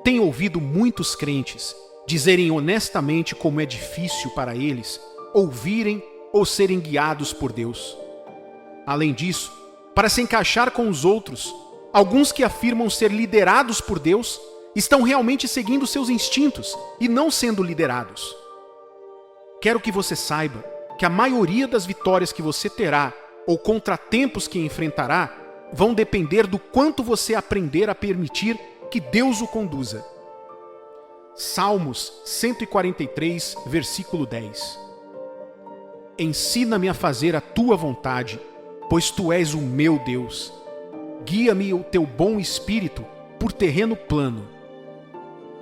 Tenho ouvido muitos crentes dizerem honestamente como é difícil para eles ouvirem ou serem guiados por Deus. Além disso, para se encaixar com os outros, alguns que afirmam ser liderados por Deus estão realmente seguindo seus instintos e não sendo liderados. Quero que você saiba que a maioria das vitórias que você terá ou contratempos que enfrentará vão depender do quanto você aprender a permitir que Deus o conduza. Salmos 143, versículo 10. Ensina-me a fazer a tua vontade, pois tu és o meu Deus. Guia-me o teu bom espírito por terreno plano.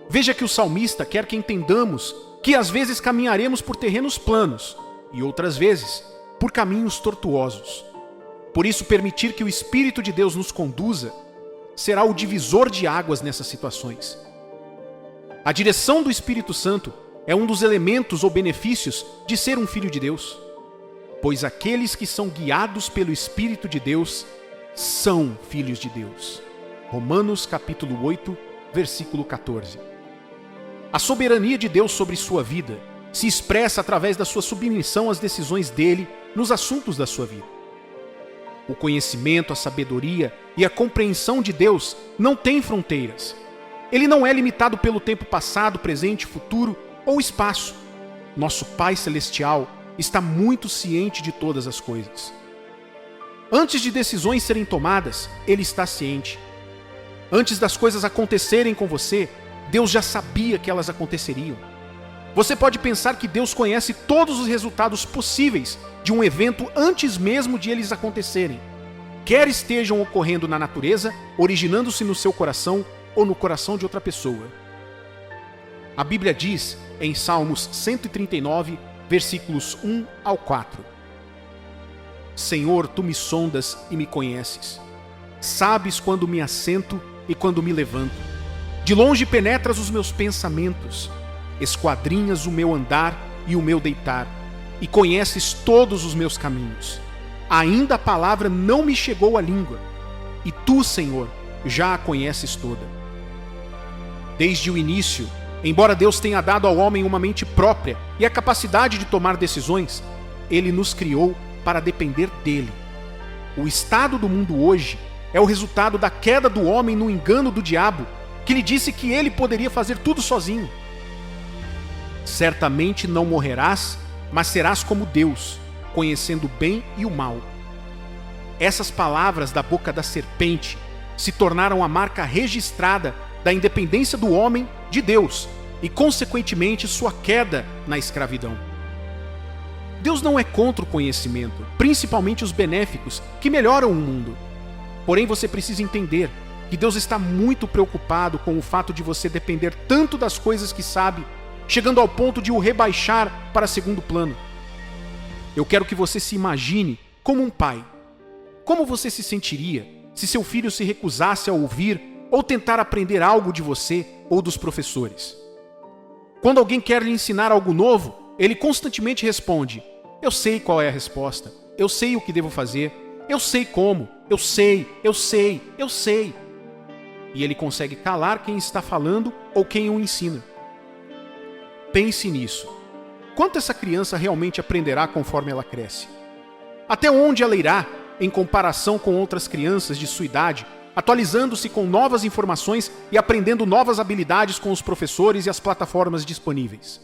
Veja que o salmista quer que entendamos que às vezes caminharemos por terrenos planos e outras vezes por caminhos tortuosos. Por isso, permitir que o Espírito de Deus nos conduza será o divisor de águas nessas situações. A direção do Espírito Santo é um dos elementos ou benefícios de ser um filho de Deus, pois aqueles que são guiados pelo Espírito de Deus são filhos de Deus. Romanos capítulo 8, versículo 14. A soberania de Deus sobre sua vida se expressa através da sua submissão às decisões dele nos assuntos da sua vida. O conhecimento, a sabedoria e a compreensão de Deus não têm fronteiras. Ele não é limitado pelo tempo passado, presente, futuro ou espaço. Nosso Pai Celestial está muito ciente de todas as coisas. Antes de decisões serem tomadas, Ele está ciente. Antes das coisas acontecerem com você, Deus já sabia que elas aconteceriam. Você pode pensar que Deus conhece todos os resultados possíveis de um evento antes mesmo de eles acontecerem, quer estejam ocorrendo na natureza, originando-se no seu coração ou no coração de outra pessoa. A Bíblia diz, em Salmos 139, versículos 1 ao 4: Senhor, tu me sondas e me conheces. Sabes quando me assento e quando me levanto. De longe penetras os meus pensamentos. Esquadrinhas o meu andar e o meu deitar, e conheces todos os meus caminhos. Ainda a palavra não me chegou à língua, e tu, Senhor, já a conheces toda. Desde o início, embora Deus tenha dado ao homem uma mente própria e a capacidade de tomar decisões, Ele nos criou para depender dele. O estado do mundo hoje é o resultado da queda do homem no engano do diabo, que lhe disse que ele poderia fazer tudo sozinho. Certamente não morrerás, mas serás como Deus, conhecendo o bem e o mal. Essas palavras da boca da serpente se tornaram a marca registrada da independência do homem de Deus e, consequentemente, sua queda na escravidão. Deus não é contra o conhecimento, principalmente os benéficos, que melhoram o mundo. Porém, você precisa entender que Deus está muito preocupado com o fato de você depender tanto das coisas que sabe, chegando ao ponto de o rebaixar para segundo plano. Eu quero que você se imagine como um pai. Como você se sentiria se seu filho se recusasse a ouvir ou tentar aprender algo de você ou dos professores? Quando alguém quer lhe ensinar algo novo, ele constantemente responde: eu sei qual é a resposta, eu sei o que devo fazer, eu sei como, eu sei. E ele consegue calar quem está falando ou quem o ensina. Pense nisso. Quanto essa criança realmente aprenderá conforme ela cresce? Até onde ela irá em comparação com outras crianças de sua idade, atualizando-se com novas informações e aprendendo novas habilidades com os professores e as plataformas disponíveis?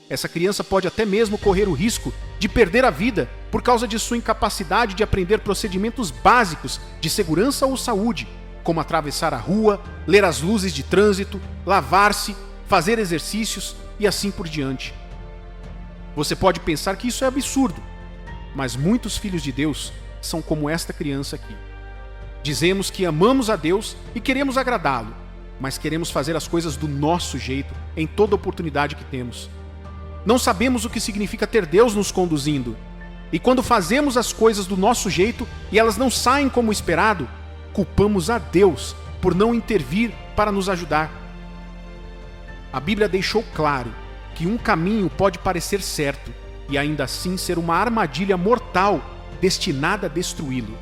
Essa criança pode até mesmo correr o risco de perder a vida por causa de sua incapacidade de aprender procedimentos básicos de segurança ou saúde, como atravessar a rua, ler as luzes de trânsito, lavar-se, fazer exercícios e assim por diante. Você pode pensar que isso é absurdo, mas muitos filhos de Deus são como esta criança aqui. Dizemos que amamos a Deus e queremos agradá-lo, mas queremos fazer as coisas do nosso jeito em toda oportunidade que temos. Não sabemos o que significa ter Deus nos conduzindo, e quando fazemos as coisas do nosso jeito e elas não saem como esperado, culpamos a Deus por não intervir para nos ajudar. A Bíblia deixou claro que um caminho pode parecer certo e ainda assim ser uma armadilha mortal destinada a destruí-lo.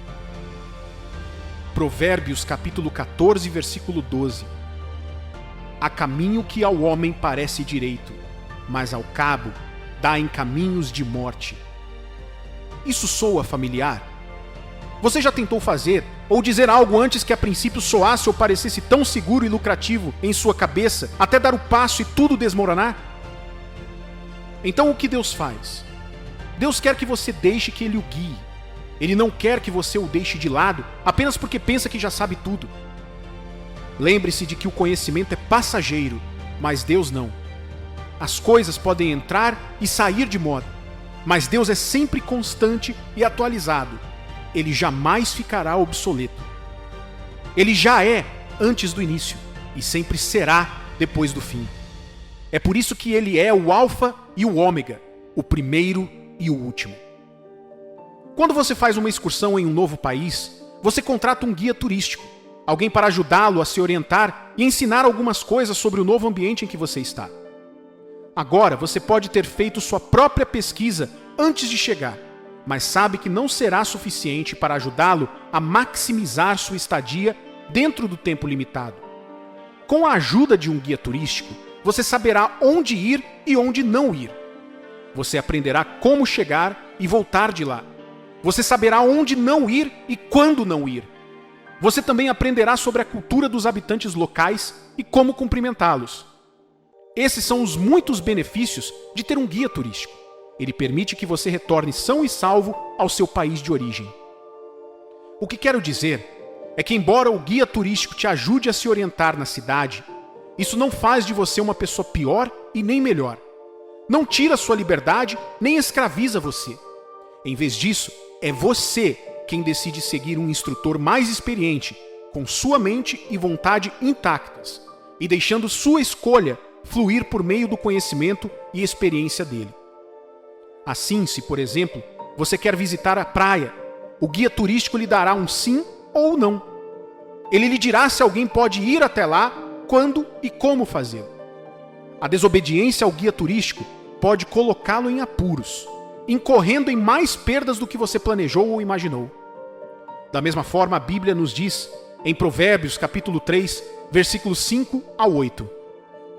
Provérbios capítulo 14, versículo 12. há caminho que ao homem parece direito, mas ao cabo dá em caminhos de morte. Isso soa familiar? Você já tentou fazer ou dizer algo antes que a princípio soasse ou parecesse tão seguro e lucrativo em sua cabeça, até dar o passo e tudo desmoronar? Então o que Deus faz? Deus quer que você deixe que Ele o guie. Ele não quer que você o deixe de lado apenas porque pensa que já sabe tudo. Lembre-se de que o conhecimento é passageiro, mas Deus não. As coisas podem entrar e sair de moda, mas Deus é sempre constante e atualizado. Ele jamais ficará obsoleto. Ele já é antes do início e sempre será depois do fim. É por isso que Ele é o Alfa e o Ômega, o primeiro e o último. Quando você faz uma excursão em um novo país, você contrata um guia turístico, alguém para ajudá-lo a se orientar e ensinar algumas coisas sobre o novo ambiente em que você está. Agora você pode ter feito sua própria pesquisa antes de chegar, mas sabe que não será suficiente para ajudá-lo a maximizar sua estadia dentro do tempo limitado. Com a ajuda de um guia turístico, você saberá onde ir e onde não ir. Você aprenderá como chegar e voltar de lá. Você saberá onde não ir e quando não ir. Você também aprenderá sobre a cultura dos habitantes locais e como cumprimentá-los. Esses são os muitos benefícios de ter um guia turístico. Ele permite que você retorne são e salvo ao seu país de origem. O que quero dizer é que, embora o guia turístico te ajude a se orientar na cidade, isso não faz de você uma pessoa pior e nem melhor. Não tira sua liberdade nem escraviza você. Em vez disso, é você quem decide seguir um instrutor mais experiente, com sua mente e vontade intactas, e deixando sua escolha fluir por meio do conhecimento e experiência dele. Assim, se, por exemplo, você quer visitar a praia, o guia turístico lhe dará um sim ou não. Ele lhe dirá se alguém pode ir até lá, quando e como fazê-lo. A desobediência ao guia turístico pode colocá-lo em apuros, incorrendo em mais perdas do que você planejou ou imaginou. Da mesma forma, a Bíblia nos diz, em Provérbios capítulo 3, versículos 5 a 8,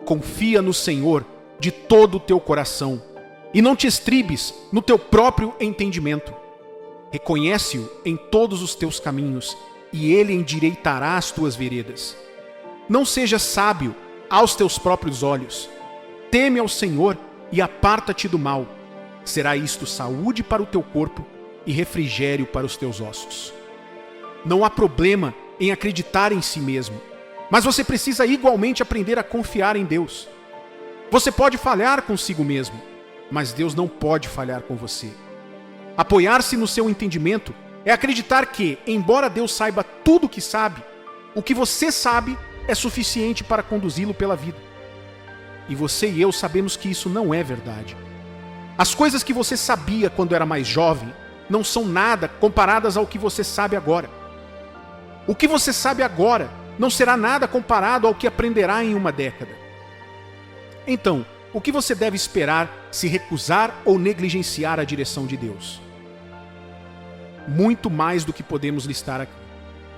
confia no Senhor de todo o teu coração, e não te estribes no teu próprio entendimento. Reconhece-o em todos os teus caminhos, e ele endireitará as tuas veredas. Não sejas sábio aos teus próprios olhos. Teme ao Senhor e aparta-te do mal. Será isto saúde para o teu corpo e refrigério para os teus ossos. Não há problema em acreditar em si mesmo, mas você precisa igualmente aprender a confiar em Deus. Você pode falhar consigo mesmo, mas Deus não pode falhar com você. Apoiar-se no seu entendimento é acreditar que, embora Deus saiba tudo o que sabe, o que você sabe é suficiente para conduzi-lo pela vida. E você e eu sabemos que isso não é verdade. As coisas que você sabia quando era mais jovem não são nada comparadas ao que você sabe agora. O que você sabe agora não será nada comparado ao que aprenderá em uma década. Então, o que você deve esperar se recusar ou negligenciar a direção de Deus? Muito mais do que podemos listar aqui.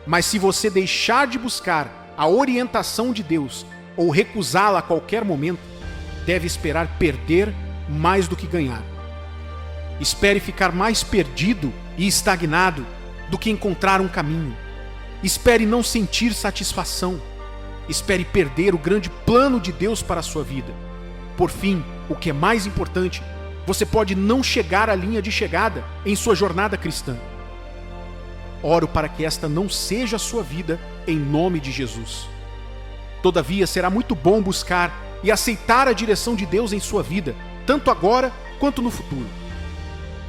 Mas se você deixar de buscar a orientação de Deus ou recusá-la a qualquer momento, deve esperar perder mais do que ganhar. Espere ficar mais perdido e estagnado do que encontrar um caminho. Espere não sentir satisfação. Espere perder o grande plano de Deus para a sua vida. Por fim, o que é mais importante, você pode não chegar à linha de chegada em sua jornada cristã. Oro para que esta não seja a sua vida, em nome de Jesus. Todavia, será muito bom buscar e aceitar a direção de Deus em sua vida, tanto agora quanto no futuro.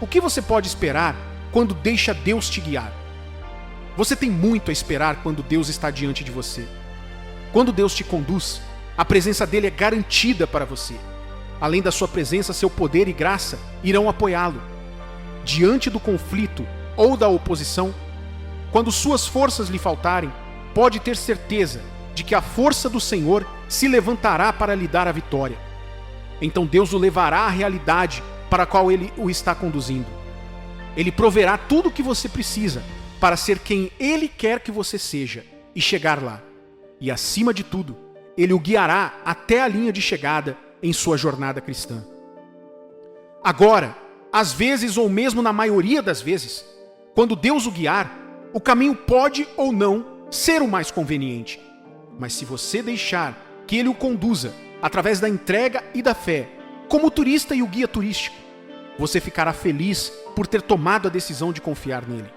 O que você pode esperar quando deixa Deus te guiar? Você tem muito a esperar quando Deus está diante de você. Quando Deus te conduz, a presença dele é garantida para você. Além da sua presença, seu poder e graça irão apoiá-lo. Diante do conflito ou da oposição, quando suas forças lhe faltarem, pode ter certeza de que a força do Senhor se levantará para lhe dar a vitória. Então Deus o levará à realidade para a qual ele o está conduzindo. Ele proverá tudo o que você precisa para ser quem ele quer que você seja e chegar lá. E acima de tudo, ele o guiará até a linha de chegada em sua jornada cristã. Agora, às vezes ou mesmo na maioria das vezes, quando Deus o guiar, o caminho pode ou não ser o mais conveniente. Mas se você deixar que ele o conduza através da entrega e da fé, como o turista e o guia turístico, você ficará feliz por ter tomado a decisão de confiar nele.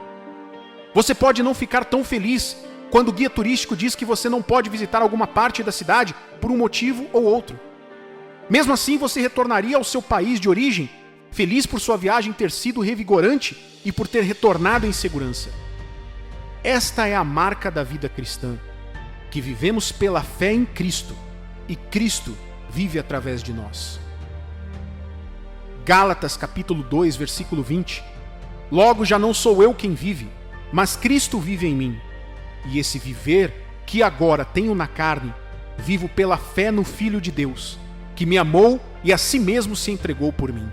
Você pode não ficar tão feliz quando o guia turístico diz que você não pode visitar alguma parte da cidade por um motivo ou outro. Mesmo assim, você retornaria ao seu país de origem, feliz por sua viagem ter sido revigorante e por ter retornado em segurança. Esta é a marca da vida cristã, que vivemos pela fé em Cristo, e Cristo vive através de nós. Gálatas capítulo 2, versículo 20. Logo já não sou eu quem vive, mas Cristo vive em mim. E esse viver que agora tenho na carne, vivo pela fé no Filho de Deus, que me amou e a si mesmo se entregou por mim.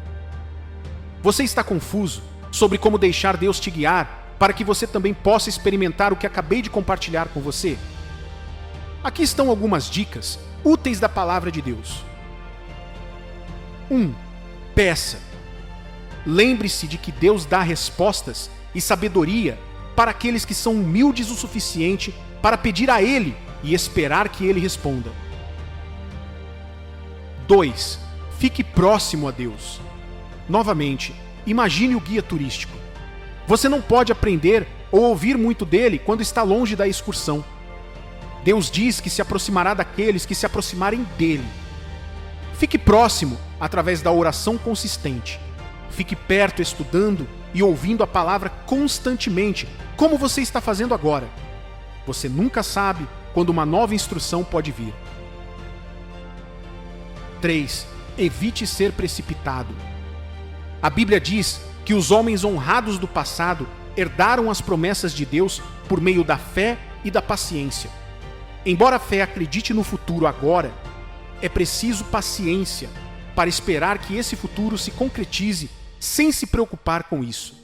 Você está confuso sobre como deixar Deus te guiar para que você também possa experimentar o que acabei de compartilhar com você? Aqui estão algumas dicas úteis da palavra de Deus. 1. Peça. Lembre-se de que Deus dá respostas e sabedoria para aqueles que são humildes o suficiente para pedir a Ele e esperar que Ele responda. 2. Fique próximo a Deus. Novamente, imagine o guia turístico. Você não pode aprender ou ouvir muito dele quando está longe da excursão. Deus diz que se aproximará daqueles que se aproximarem dele. Fique próximo através da oração consistente. Fique perto estudando e ouvindo a palavra constantemente, como você está fazendo agora. Você nunca sabe quando uma nova instrução pode vir. 3. Evite ser precipitado. A Bíblia diz que os homens honrados do passado herdaram as promessas de Deus por meio da fé e da paciência. Embora a fé acredite no futuro agora, é preciso paciência para esperar que esse futuro se concretize sem se preocupar com isso.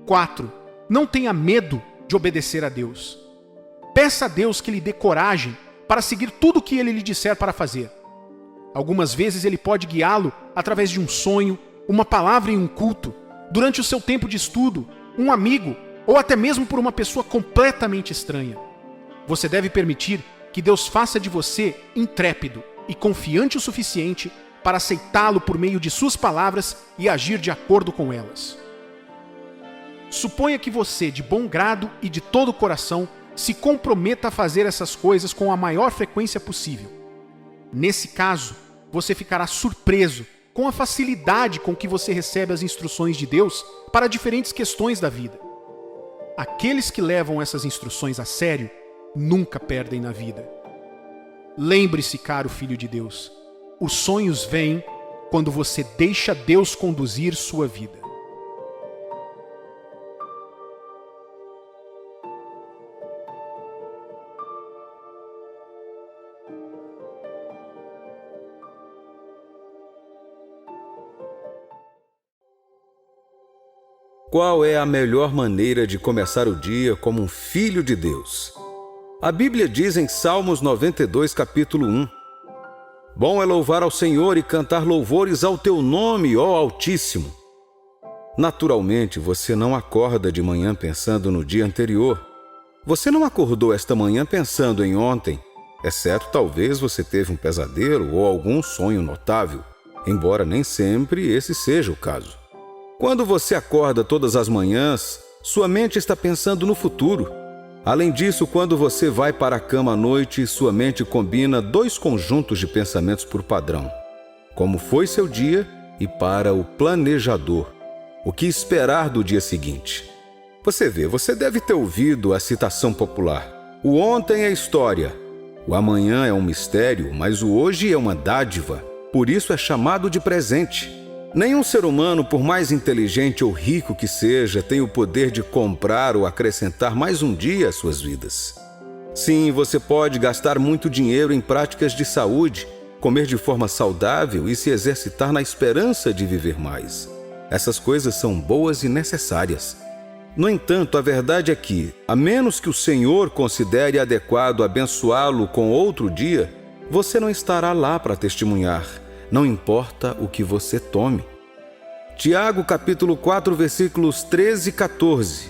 4. Não tenha medo de obedecer a Deus. Peça a Deus que lhe dê coragem para seguir tudo o que Ele lhe disser para fazer. Algumas vezes Ele pode guiá-lo através de um sonho, uma palavra em um culto, durante o seu tempo de estudo, um amigo ou até mesmo por uma pessoa completamente estranha. Você deve permitir que Deus faça de você intrépido e confiante o suficiente para aceitá-lo por meio de suas palavras e agir de acordo com elas. Suponha que você, de bom grado e de todo o coração, se comprometa a fazer essas coisas com a maior frequência possível. Nesse caso, você ficará surpreso com a facilidade com que você recebe as instruções de Deus para diferentes questões da vida. Aqueles que levam essas instruções a sério nunca perdem na vida. Lembre-se, caro filho de Deus, os sonhos vêm quando você deixa Deus conduzir sua vida. Qual é a melhor maneira de começar o dia como um filho de Deus? A Bíblia diz em Salmos 92, capítulo 1: Bom é louvar ao Senhor e cantar louvores ao teu nome, ó Altíssimo. Naturalmente, você não acorda de manhã pensando no dia anterior. Você não acordou esta manhã pensando em ontem, exceto talvez você teve um pesadelo ou algum sonho notável, embora nem sempre esse seja o caso. Quando você acorda todas as manhãs, sua mente está pensando no futuro. Além disso, quando você vai para a cama à noite, sua mente combina dois conjuntos de pensamentos por padrão: como foi seu dia e, para o planejador, o que esperar do dia seguinte. Você deve ter ouvido a citação popular: o ontem é história, o amanhã é um mistério, mas o hoje é uma dádiva, por isso é chamado de presente. Nenhum ser humano, por mais inteligente ou rico que seja, tem o poder de comprar ou acrescentar mais um dia às suas vidas. Sim, você pode gastar muito dinheiro em práticas de saúde, comer de forma saudável e se exercitar na esperança de viver mais. Essas coisas são boas e necessárias. No entanto, a verdade é que, a menos que o Senhor considere adequado abençoá-lo com outro dia, você não estará lá para testemunhar, não importa o que você tome. Tiago capítulo 4, versículos 13 e 14.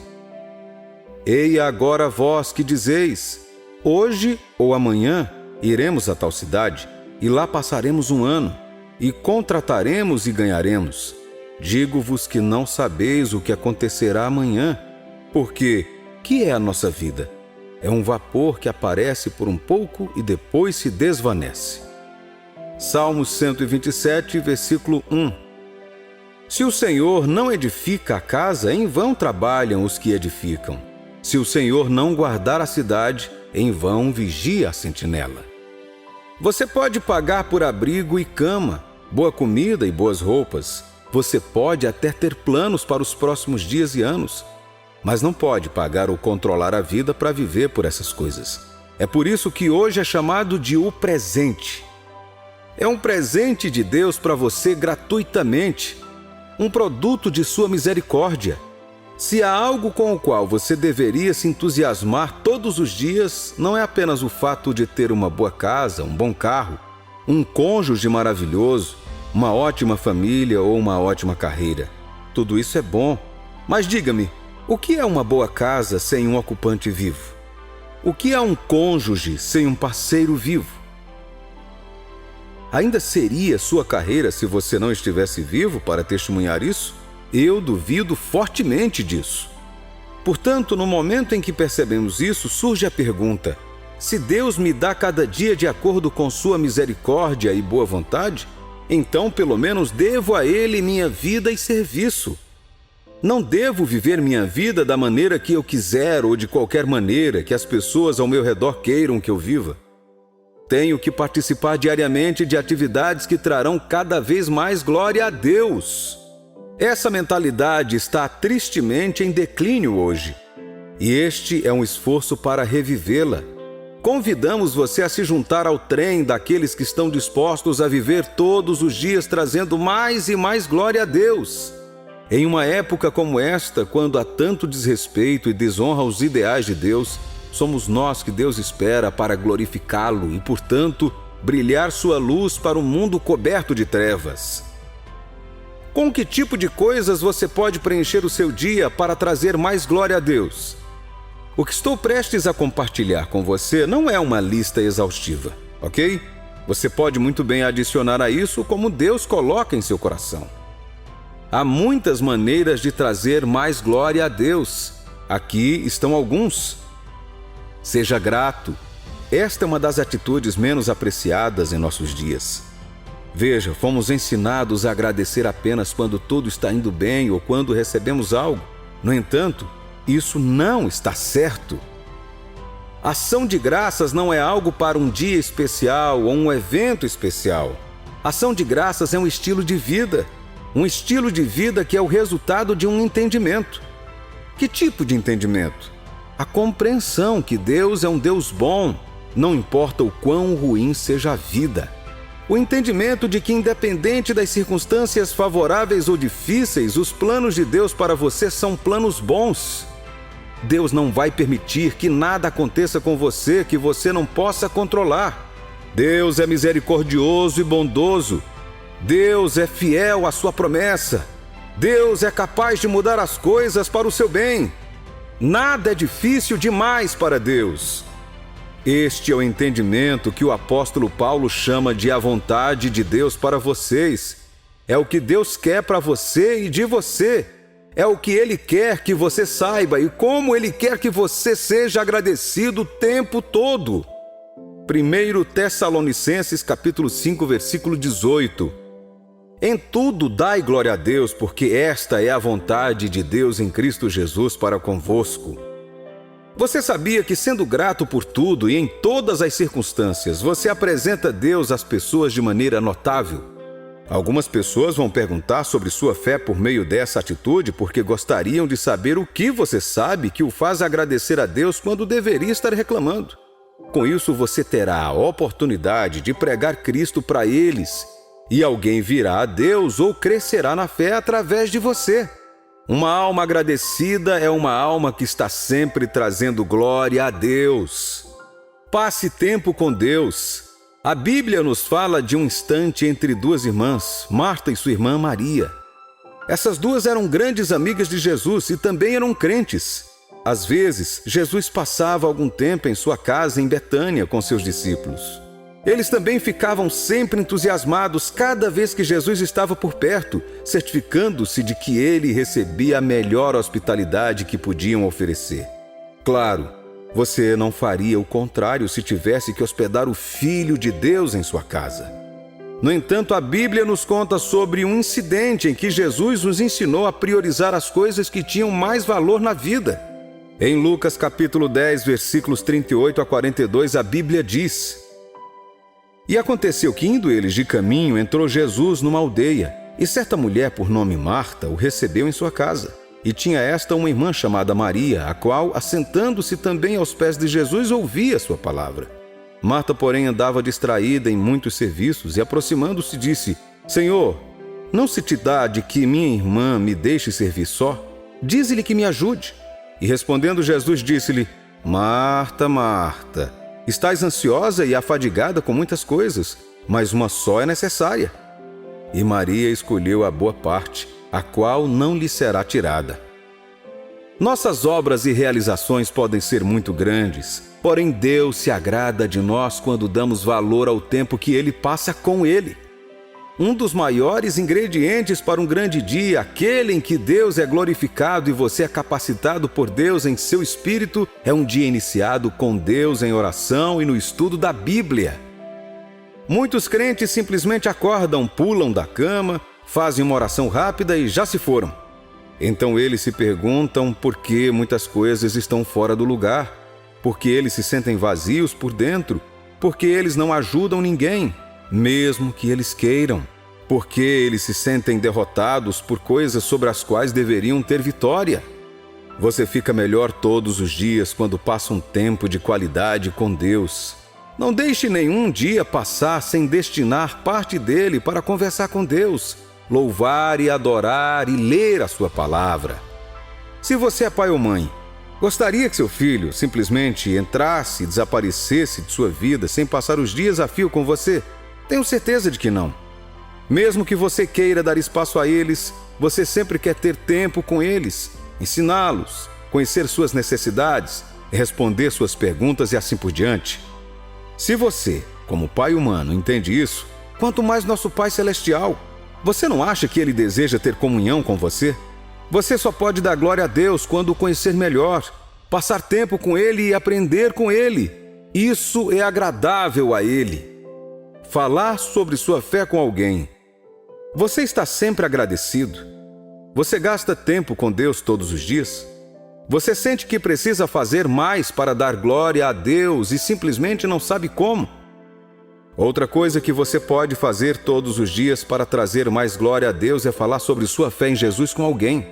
Eia agora vós que dizeis, hoje ou amanhã iremos a tal cidade, e lá passaremos um ano, e contrataremos e ganharemos. Digo-vos que não sabeis o que acontecerá amanhã, porque que é a nossa vida? É um vapor que aparece por um pouco e depois se desvanece. Salmos 127, versículo 1. Se o Senhor não edifica a casa, em vão trabalham os que edificam. Se o Senhor não guardar a cidade, em vão vigia a sentinela. Você pode pagar por abrigo e cama, boa comida e boas roupas. Você pode até ter planos para os próximos dias e anos, mas não pode pagar ou controlar a vida para viver por essas coisas. É por isso que hoje é chamado de o presente. É um presente de Deus para você gratuitamente, um produto de sua misericórdia. Se há algo com o qual você deveria se entusiasmar todos os dias, não é apenas o fato de ter uma boa casa, um bom carro, um cônjuge maravilhoso, uma ótima família ou uma ótima carreira. Tudo isso é bom, mas diga-me, o que é uma boa casa sem um ocupante vivo? O que é um cônjuge sem um parceiro vivo? Ainda seria sua carreira se você não estivesse vivo para testemunhar isso? Eu duvido fortemente disso. Portanto, no momento em que percebemos isso, surge a pergunta: se Deus me dá cada dia de acordo com sua misericórdia e boa vontade, então pelo menos devo a Ele minha vida e serviço. Não devo viver minha vida da maneira que eu quiser ou de qualquer maneira que as pessoas ao meu redor queiram que eu viva. Tenho que participar diariamente de atividades que trarão cada vez mais glória a Deus. Essa mentalidade está tristemente em declínio hoje, e este é um esforço para revivê-la. Convidamos você a se juntar ao trem daqueles que estão dispostos a viver todos os dias trazendo mais e mais glória a Deus. Em uma época como esta, quando há tanto desrespeito e desonra aos ideais de Deus, somos nós que Deus espera para glorificá-lo e, portanto, brilhar sua luz para um mundo coberto de trevas. Com que tipo de coisas você pode preencher o seu dia para trazer mais glória a Deus? O que estou prestes a compartilhar com você não é uma lista exaustiva, ok? Você pode muito bem adicionar a isso como Deus coloca em seu coração. Há muitas maneiras de trazer mais glória a Deus. Aqui estão alguns. Seja grato. Esta é uma das atitudes menos apreciadas em nossos dias. Veja, fomos ensinados a agradecer apenas quando tudo está indo bem ou quando recebemos algo. No entanto, isso não está certo. Ação de graças não é algo para um dia especial ou um evento especial. Ação de graças é um estilo de vida. Um estilo de vida que é o resultado de um entendimento. Que tipo de entendimento? A compreensão que Deus é um Deus bom, não importa o quão ruim seja a vida. O entendimento de que, independente das circunstâncias favoráveis ou difíceis, os planos de Deus para você são planos bons. Deus não vai permitir que nada aconteça com você que você não possa controlar. Deus é misericordioso e bondoso. Deus é fiel à sua promessa. Deus é capaz de mudar as coisas para o seu bem. Nada é difícil demais para Deus. Este é o entendimento que o apóstolo Paulo chama de a vontade de Deus para vocês. É o que Deus quer para você e de você. É o que Ele quer que você saiba e como Ele quer que você seja agradecido o tempo todo. 1 Tessalonicenses capítulo 5, versículo 18. Em tudo dai glória a Deus, porque esta é a vontade de Deus em Cristo Jesus para convosco. Você sabia que, sendo grato por tudo e em todas as circunstâncias, você apresenta a Deus às pessoas de maneira notável? Algumas pessoas vão perguntar sobre sua fé por meio dessa atitude porque gostariam de saber o que você sabe que o faz agradecer a Deus quando deveria estar reclamando. Com isso, você terá a oportunidade de pregar Cristo para eles e alguém virá a Deus ou crescerá na fé através de você. Uma alma agradecida é uma alma que está sempre trazendo glória a Deus. Passe tempo com Deus. A Bíblia nos fala de um instante entre duas irmãs, Marta e sua irmã Maria. Essas duas eram grandes amigas de Jesus e também eram crentes. Às vezes, Jesus passava algum tempo em sua casa em Betânia com seus discípulos. Eles também ficavam sempre entusiasmados cada vez que Jesus estava por perto, certificando-se de que ele recebia a melhor hospitalidade que podiam oferecer. Claro, você não faria o contrário se tivesse que hospedar o Filho de Deus em sua casa. No entanto, a Bíblia nos conta sobre um incidente em que Jesus nos ensinou a priorizar as coisas que tinham mais valor na vida. Em Lucas capítulo 10, versículos 38 a 42, a Bíblia diz: E aconteceu que, indo eles de caminho, entrou Jesus numa aldeia, e certa mulher por nome Marta o recebeu em sua casa. E tinha esta uma irmã chamada Maria, a qual, assentando-se também aos pés de Jesus, ouvia sua palavra. Marta, porém, andava distraída em muitos serviços e, aproximando-se, disse: Senhor, não se te dá de que minha irmã me deixe servir só? Dize-lhe que me ajude. E respondendo Jesus, disse-lhe: Marta, Marta, estás ansiosa e afadigada com muitas coisas, mas uma só é necessária. E Maria escolheu a boa parte, a qual não lhe será tirada. Nossas obras e realizações podem ser muito grandes, porém Deus se agrada de nós quando damos valor ao tempo que Ele passa com Ele. Um dos maiores ingredientes para um grande dia, aquele em que Deus é glorificado e você é capacitado por Deus em seu espírito, é um dia iniciado com Deus em oração e no estudo da Bíblia. Muitos crentes simplesmente acordam, pulam da cama, fazem uma oração rápida e já se foram. Então eles se perguntam por que muitas coisas estão fora do lugar, porque eles se sentem vazios por dentro, porque eles não ajudam ninguém, mesmo que eles queiram, porque eles se sentem derrotados por coisas sobre as quais deveriam ter vitória. Você fica melhor todos os dias quando passa um tempo de qualidade com Deus. Não deixe nenhum dia passar sem destinar parte dele para conversar com Deus, louvar e adorar e ler a sua palavra. Se você é pai ou mãe, gostaria que seu filho simplesmente entrasse e desaparecesse de sua vida sem passar os dias a fio com você? Tenho certeza de que não. Mesmo que você queira dar espaço a eles, você sempre quer ter tempo com eles, ensiná-los, conhecer suas necessidades, responder suas perguntas e assim por diante. Se você, como pai humano, entende isso, quanto mais nosso Pai Celestial. Você não acha que Ele deseja ter comunhão com você? Você só pode dar glória a Deus quando o conhecer melhor, passar tempo com Ele e aprender com Ele. Isso é agradável a Ele. Falar sobre sua fé com alguém. Você está sempre agradecido? Você gasta tempo com Deus todos os dias? Você sente que precisa fazer mais para dar glória a Deus e simplesmente não sabe como? Outra coisa que você pode fazer todos os dias para trazer mais glória a Deus é falar sobre sua fé em Jesus com alguém.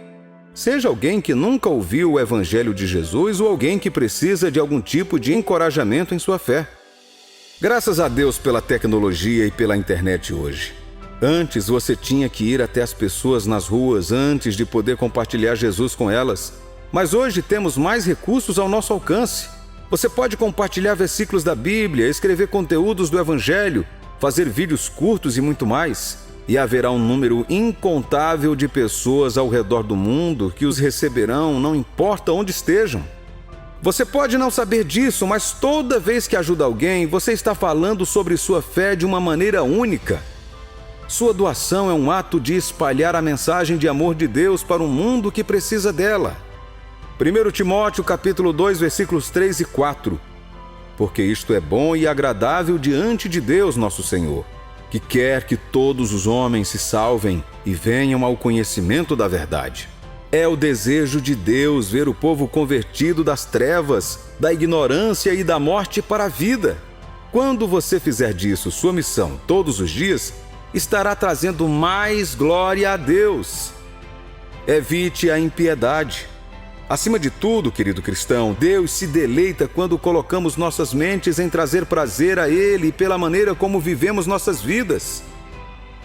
Seja alguém que nunca ouviu o Evangelho de Jesus ou alguém que precisa de algum tipo de encorajamento em sua fé. Graças a Deus pela tecnologia e pela internet hoje. Antes você tinha que ir até as pessoas nas ruas antes de poder compartilhar Jesus com elas. Mas hoje temos mais recursos ao nosso alcance. Você pode compartilhar versículos da Bíblia, escrever conteúdos do Evangelho, fazer vídeos curtos e muito mais. E haverá um número incontável de pessoas ao redor do mundo que os receberão, não importa onde estejam. Você pode não saber disso, mas toda vez que ajuda alguém, você está falando sobre sua fé de uma maneira única. Sua doação é um ato de espalhar a mensagem de amor de Deus para um mundo que precisa dela. 1 Timóteo capítulo 2, versículos 3 e 4. Porque isto é bom e agradável diante de Deus nosso Senhor, que quer que todos os homens se salvem e venham ao conhecimento da verdade. É o desejo de Deus ver o povo convertido das trevas, da ignorância e da morte para a vida. Quando você fizer disso sua missão todos os dias, estará trazendo mais glória a Deus. Evite a impiedade. Acima de tudo, querido cristão, Deus se deleita quando colocamos nossas mentes em trazer prazer a Ele pela maneira como vivemos nossas vidas.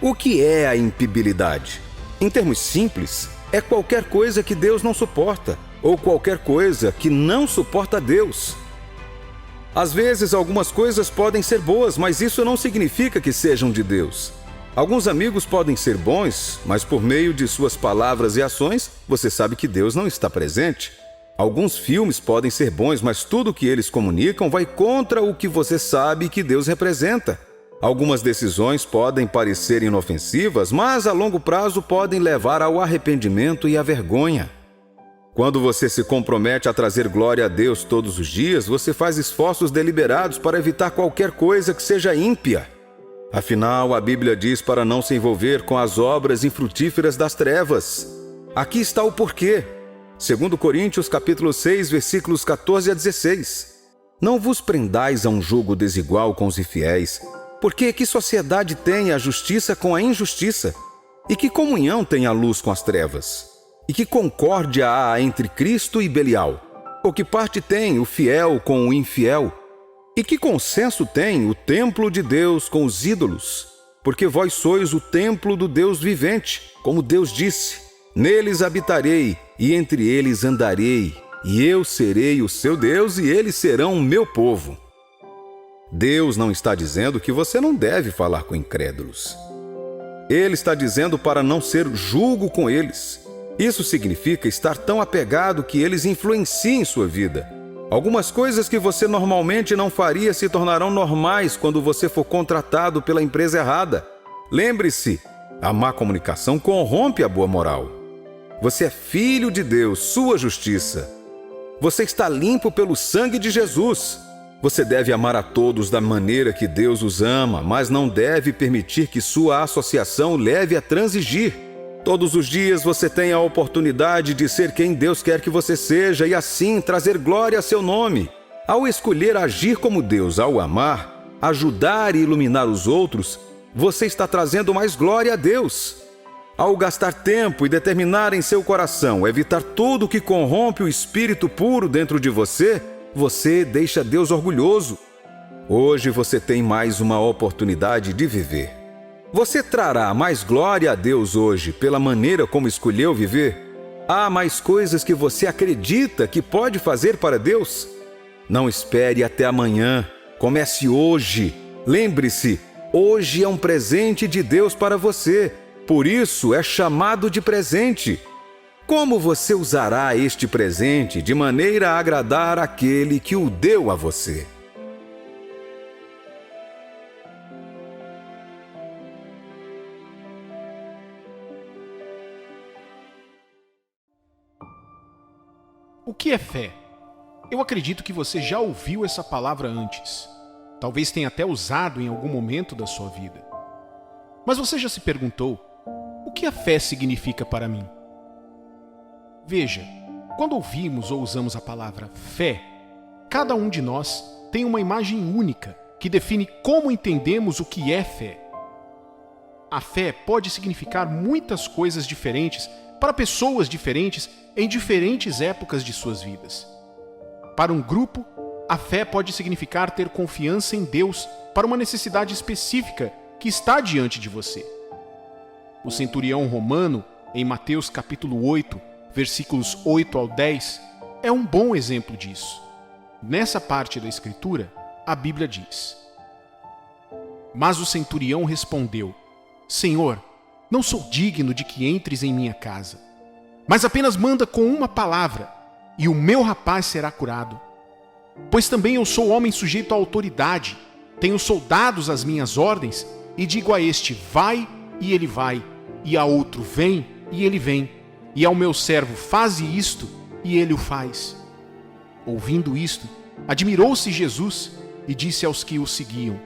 O que é a impibilidade? Em termos simples, é qualquer coisa que Deus não suporta, ou qualquer coisa que não suporta Deus. Às vezes, algumas coisas podem ser boas, mas isso não significa que sejam de Deus. Alguns amigos podem ser bons, mas por meio de suas palavras e ações, você sabe que Deus não está presente. Alguns filmes podem ser bons, mas tudo o que eles comunicam vai contra o que você sabe que Deus representa. Algumas decisões podem parecer inofensivas, mas a longo prazo podem levar ao arrependimento e à vergonha. Quando você se compromete a trazer glória a Deus todos os dias, você faz esforços deliberados para evitar qualquer coisa que seja ímpia. Afinal, a Bíblia diz para não se envolver com as obras infrutíferas das trevas. Aqui está o porquê. 2 Coríntios capítulo 6, versículos 14 a 16. Não vos prendais a um jugo desigual com os infiéis, porque que sociedade tem a justiça com a injustiça? E que comunhão tem a luz com as trevas? E que concórdia há entre Cristo e Belial? Ou que parte tem o fiel com o infiel? E que consenso tem o templo de Deus com os ídolos? Porque vós sois o templo do Deus vivente, como Deus disse: neles habitarei, e entre eles andarei, e eu serei o seu Deus, e eles serão o meu povo. Deus não está dizendo que você não deve falar com incrédulos. Ele está dizendo para não ser julgo com eles. Isso significa estar tão apegado que eles influenciem sua vida. Algumas coisas que você normalmente não faria se tornarão normais quando você for contratado pela empresa errada. Lembre-se, a má comunicação corrompe a boa moral. Você é filho de Deus, sua justiça. Você está limpo pelo sangue de Jesus. Você deve amar a todos da maneira que Deus os ama, mas não deve permitir que sua associação leve a transigir. Todos os dias você tem a oportunidade de ser quem Deus quer que você seja e assim trazer glória a seu nome. Ao escolher agir como Deus, ao amar, ajudar e iluminar os outros, você está trazendo mais glória a Deus. Ao gastar tempo e determinar em seu coração evitar tudo que corrompe o espírito puro dentro de você, você deixa Deus orgulhoso. Hoje você tem mais uma oportunidade de viver. Você trará mais glória a Deus hoje pela maneira como escolheu viver? Há mais coisas que você acredita que pode fazer para Deus? Não espere até amanhã. Comece hoje. Lembre-se, hoje é um presente de Deus para você. Por isso é chamado de presente. Como você usará este presente de maneira a agradar aquele que o deu a você? O que é fé? Eu acredito que você já ouviu essa palavra antes. Talvez tenha até usado em algum momento da sua vida. Mas você já se perguntou, o que a fé significa para mim? Veja, quando ouvimos ou usamos a palavra fé, cada um de nós tem uma imagem única que define como entendemos o que é fé. A fé pode significar muitas coisas diferentes para pessoas diferentes em diferentes épocas de suas vidas. Para um grupo, a fé pode significar ter confiança em Deus para uma necessidade específica que está diante de você. O centurião romano, em Mateus capítulo 8, versículos 8 ao 10, é um bom exemplo disso. Nessa parte da Escritura, a Bíblia diz: Mas o centurião respondeu: Senhor, não sou digno de que entres em minha casa, mas apenas manda com uma palavra, e o meu rapaz será curado. Pois também eu sou homem sujeito à autoridade, tenho soldados às minhas ordens, e digo a este, vai, e ele vai, e a outro, vem, e ele vem, e ao meu servo, faze isto, e ele o faz. Ouvindo isto, admirou-se Jesus, e disse aos que o seguiam: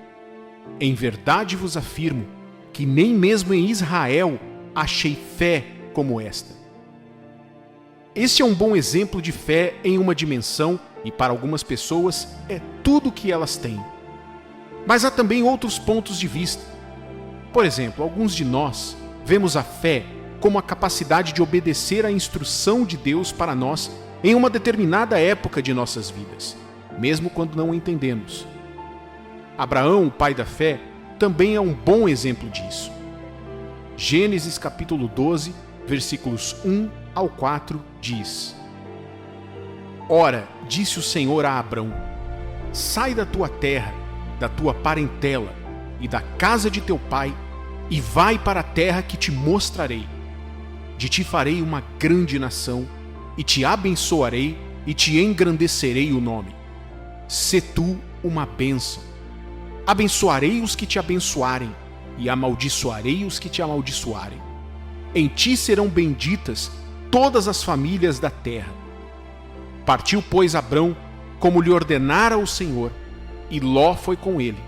Em verdade vos afirmo, que nem mesmo em Israel achei fé como esta. Este é um bom exemplo de fé em uma dimensão e para algumas pessoas é tudo o que elas têm. Mas há também outros pontos de vista. Por exemplo, alguns de nós vemos a fé como a capacidade de obedecer à instrução de Deus para nós em uma determinada época de nossas vidas, mesmo quando não o entendemos. Abraão, o pai da fé, também é um bom exemplo disso. Gênesis capítulo 12, versículos 1 ao 4, diz: Ora, disse o Senhor a Abrão: Sai da tua terra, da tua parentela e da casa de teu pai, e vai para a terra que te mostrarei. De ti farei uma grande nação, e te abençoarei, e te engrandecerei o nome. Sê tu uma bênção. Abençoarei os que te abençoarem, e amaldiçoarei os que te amaldiçoarem. Em ti serão benditas todas as famílias da terra. Partiu, pois, Abrão, como lhe ordenara o Senhor, e Ló foi com ele.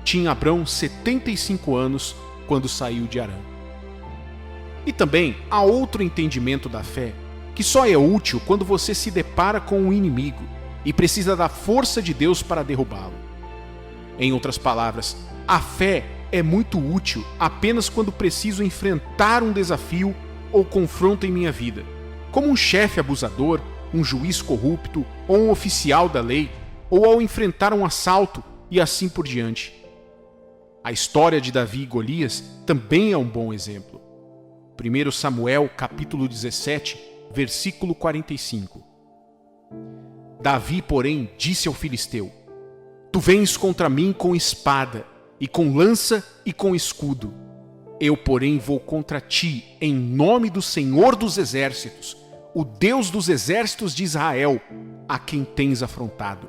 Tinha Abrão 75 anos quando saiu de Harã. E também há outro entendimento da fé, que só é útil quando você se depara com um inimigo e precisa da força de Deus para derrubá-lo. Em outras palavras, a fé é muito útil apenas quando preciso enfrentar um desafio ou confronto em minha vida, como um chefe abusador, um juiz corrupto ou um oficial da lei, ou ao enfrentar um assalto e assim por diante. A história de Davi e Golias também é um bom exemplo. 1 Samuel, capítulo 17, versículo 45. Davi, porém, disse ao filisteu: Tu vens contra mim com espada, e com lança e com escudo. Eu, porém, vou contra ti em nome do Senhor dos Exércitos, o Deus dos exércitos de Israel, a quem tens afrontado.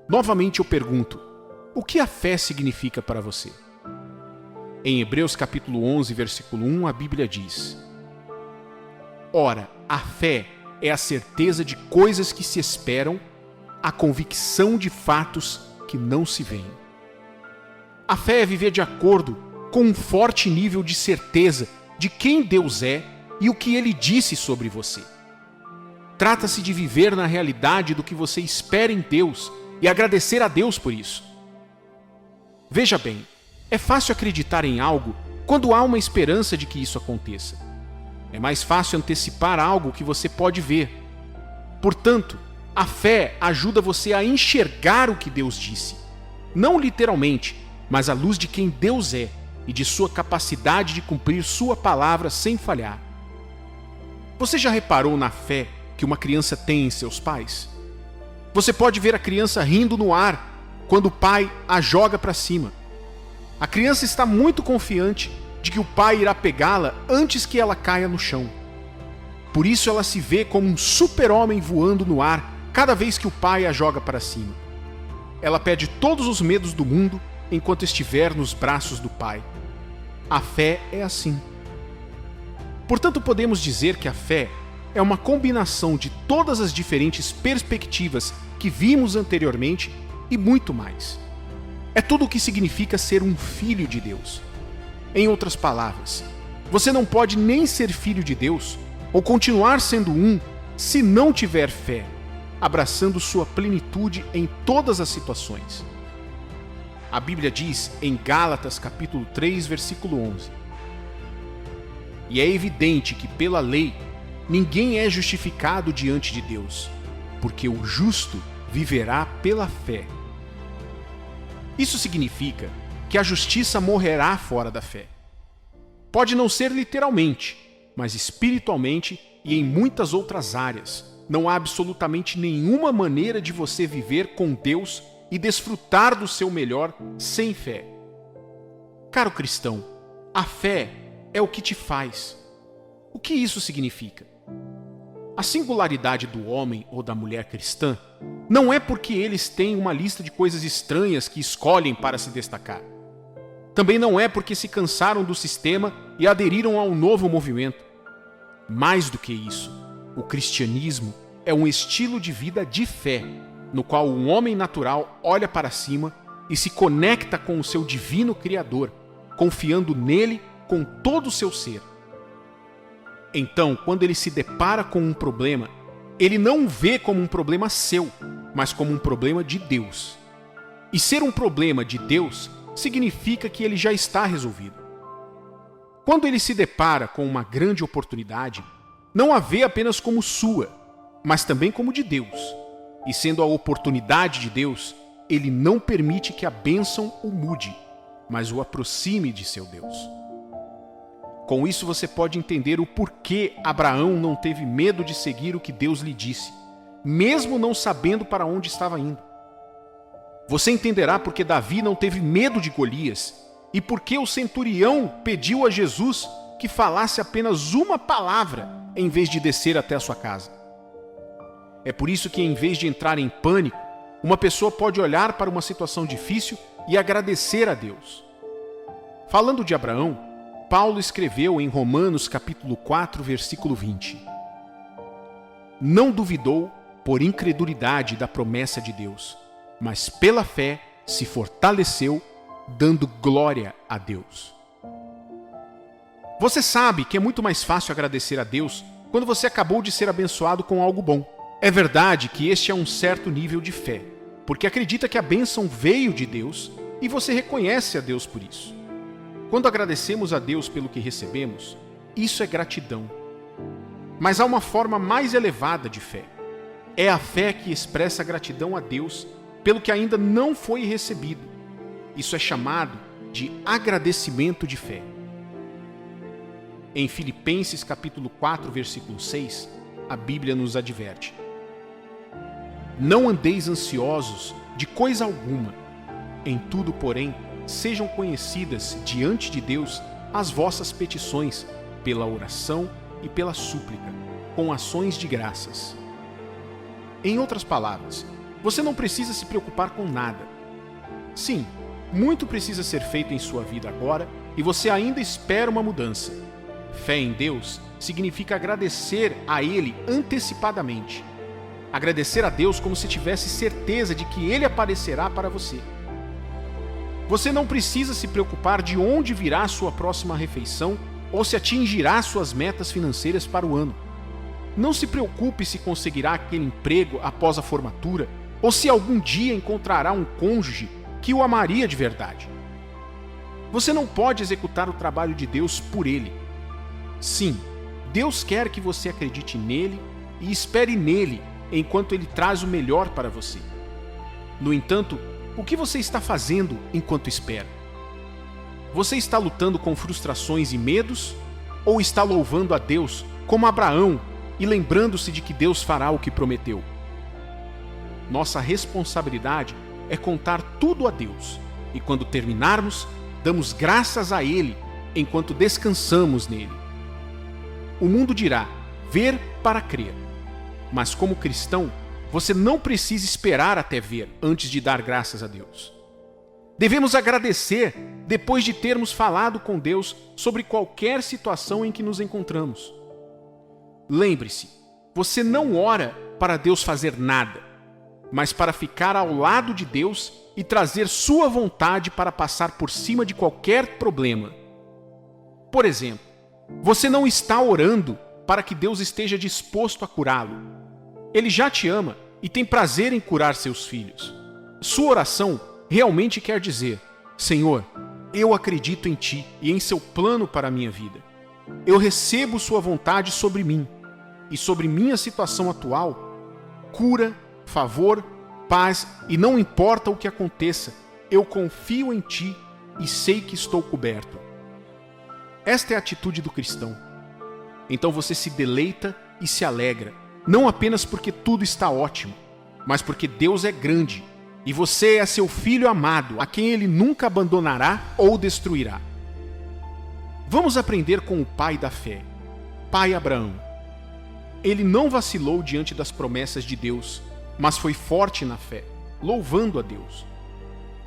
Novamente eu pergunto: o que a fé significa para você? Em Hebreus capítulo 11, versículo 1, a Bíblia diz: Ora, a fé é a certeza de coisas que se esperam, a convicção de fatos que não se veem. A fé é viver de acordo com um forte nível de certeza de quem Deus é e o que Ele disse sobre você. Trata-se de viver na realidade do que você espera em Deus e agradecer a Deus por isso. Veja bem, é fácil acreditar em algo quando há uma esperança de que isso aconteça. É mais fácil antecipar algo que você pode ver. Portanto, a fé ajuda você a enxergar o que Deus disse. Não literalmente, mas à luz de quem Deus é e de sua capacidade de cumprir sua palavra sem falhar. Você já reparou na fé que uma criança tem em seus pais? Você pode ver a criança rindo no ar quando o pai a joga para cima. A criança está muito confiante de que o pai irá pegá-la antes que ela caia no chão. Por isso ela se vê como um super-homem voando no ar cada vez que o pai a joga para cima. Ela perde todos os medos do mundo enquanto estiver nos braços do pai. A fé é assim. Portanto, podemos dizer que a fé é uma combinação de todas as diferentes perspectivas que vimos anteriormente e muito mais. É tudo o que significa ser um filho de Deus. Em outras palavras, você não pode nem ser filho de Deus ou continuar sendo um se não tiver fé, abraçando sua plenitude em todas as situações. A Bíblia diz em Gálatas capítulo 3, versículo 11: E é evidente que pela lei ninguém é justificado diante de Deus, porque o justo viverá pela fé. Isso significa que a justiça morrerá fora da fé. Pode não ser literalmente, mas espiritualmente e em muitas outras áreas. Não há absolutamente nenhuma maneira de você viver com Deus e desfrutar do seu melhor sem fé. Caro cristão, a fé é o que te faz. O que isso significa? A singularidade do homem ou da mulher cristã não é porque eles têm uma lista de coisas estranhas que escolhem para se destacar. Também não é porque se cansaram do sistema e aderiram a um novo movimento. Mais do que isso, o cristianismo é um estilo de vida de fé, no qual o homem natural olha para cima e se conecta com o seu divino Criador, confiando nele com todo o seu ser. Então, quando ele se depara com um problema, ele não o vê como um problema seu, mas como um problema de Deus. E ser um problema de Deus significa que ele já está resolvido. Quando ele se depara com uma grande oportunidade, não a vê apenas como sua, mas também como de Deus. E sendo a oportunidade de Deus, ele não permite que a bênção o mude, mas o aproxime de seu Deus. Com isso você pode entender o porquê Abraão não teve medo de seguir o que Deus lhe disse, mesmo não sabendo para onde estava indo. Você entenderá porque Davi não teve medo de Golias e porque o centurião pediu a Jesus que falasse apenas uma palavra em vez de descer até a sua casa. É por isso que, em vez de entrar em pânico, uma pessoa pode olhar para uma situação difícil e agradecer a Deus. Falando de Abraão, Paulo escreveu em Romanos capítulo 4, versículo 20: Não duvidou por incredulidade da promessa de Deus, mas pela fé se fortaleceu, dando glória a Deus. Você sabe que é muito mais fácil agradecer a Deus quando você acabou de ser abençoado com algo bom. É verdade que este é um certo nível de fé, porque acredita que a bênção veio de Deus e você reconhece a Deus por isso. Quando agradecemos a Deus pelo que recebemos, isso é gratidão. Mas há uma forma mais elevada de fé. É a fé que expressa gratidão a Deus pelo que ainda não foi recebido. Isso é chamado de agradecimento de fé. Em Filipenses capítulo 4, versículo 6, a Bíblia nos adverte: Não andeis ansiosos de coisa alguma, em tudo, porém, sejam conhecidas diante de Deus as vossas petições, pela oração e pela súplica, com ações de graças. Em outras palavras, você não precisa se preocupar com nada. Sim, muito precisa ser feito em sua vida agora e você ainda espera uma mudança. Fé em Deus significa agradecer a Ele antecipadamente. Agradecer a Deus como se tivesse certeza de que Ele aparecerá para você. Você não precisa se preocupar de onde virá a sua próxima refeição ou se atingirá suas metas financeiras para o ano. Não se preocupe se conseguirá aquele emprego após a formatura ou se algum dia encontrará um cônjuge que o amaria de verdade. Você não pode executar o trabalho de Deus por ele. Sim, Deus quer que você acredite nele e espere nele enquanto ele traz o melhor para você. No entanto, o que você está fazendo enquanto espera? Você está lutando com frustrações e medos? Ou está louvando a Deus como Abraão e lembrando-se de que Deus fará o que prometeu? Nossa responsabilidade é contar tudo a Deus, e quando terminarmos, damos graças a Ele enquanto descansamos nele. O mundo dirá: ver para crer. Mas como cristão, você não precisa esperar até ver antes de dar graças a Deus. Devemos agradecer depois de termos falado com Deus sobre qualquer situação em que nos encontramos. Lembre-se, você não ora para Deus fazer nada, mas para ficar ao lado de Deus e trazer sua vontade para passar por cima de qualquer problema. Por exemplo, você não está orando para que Deus esteja disposto a curá-lo. Ele já te ama e tem prazer em curar seus filhos. Sua oração realmente quer dizer: Senhor, eu acredito em Ti e em seu plano para a minha vida. Eu recebo sua vontade sobre mim e sobre minha situação atual. Cura, favor, paz e não importa o que aconteça, eu confio em Ti e sei que estou coberto. Esta é a atitude do cristão. Então você se deleita e se alegra, não apenas porque tudo está ótimo, mas porque Deus é grande e você é seu filho amado, a quem Ele nunca abandonará ou destruirá. Vamos aprender com o pai da fé, Pai Abraão. Ele não vacilou diante das promessas de Deus, mas foi forte na fé, louvando a Deus.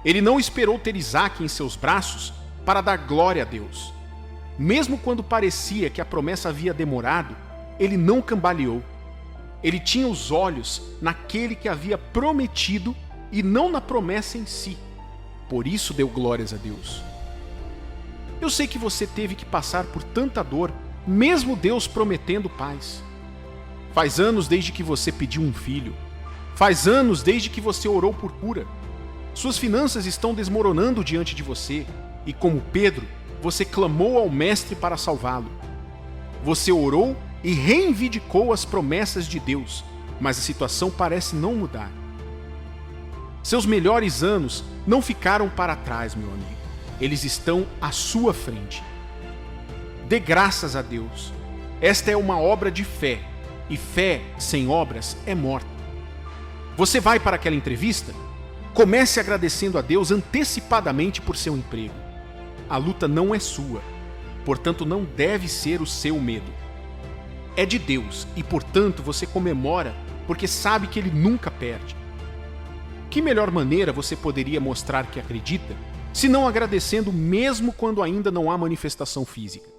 Ele não esperou ter Isaque em seus braços para dar glória a Deus. Mesmo quando parecia que a promessa havia demorado, ele não cambaleou. Ele tinha os olhos naquele que havia prometido e não na promessa em si. Por isso deu glórias a Deus. Eu sei que você teve que passar por tanta dor, mesmo Deus prometendo paz. Faz anos desde que você pediu um filho. Faz anos desde que você orou por cura. Suas finanças estão desmoronando diante de você e, como Pedro, você clamou ao Mestre para salvá-lo. Você orou e reivindicou as promessas de Deus, mas a situação parece não mudar. Seus melhores anos não ficaram para trás, meu amigo. Eles estão à sua frente. Dê graças a Deus. Esta é uma obra de fé, e fé sem obras é morta. Você vai para aquela entrevista? Comece agradecendo a Deus antecipadamente por seu emprego. A luta não é sua, portanto não deve ser o seu medo. É de Deus e, portanto, você comemora porque sabe que Ele nunca perde. Que melhor maneira você poderia mostrar que acredita, se não agradecendo mesmo quando ainda não há manifestação física?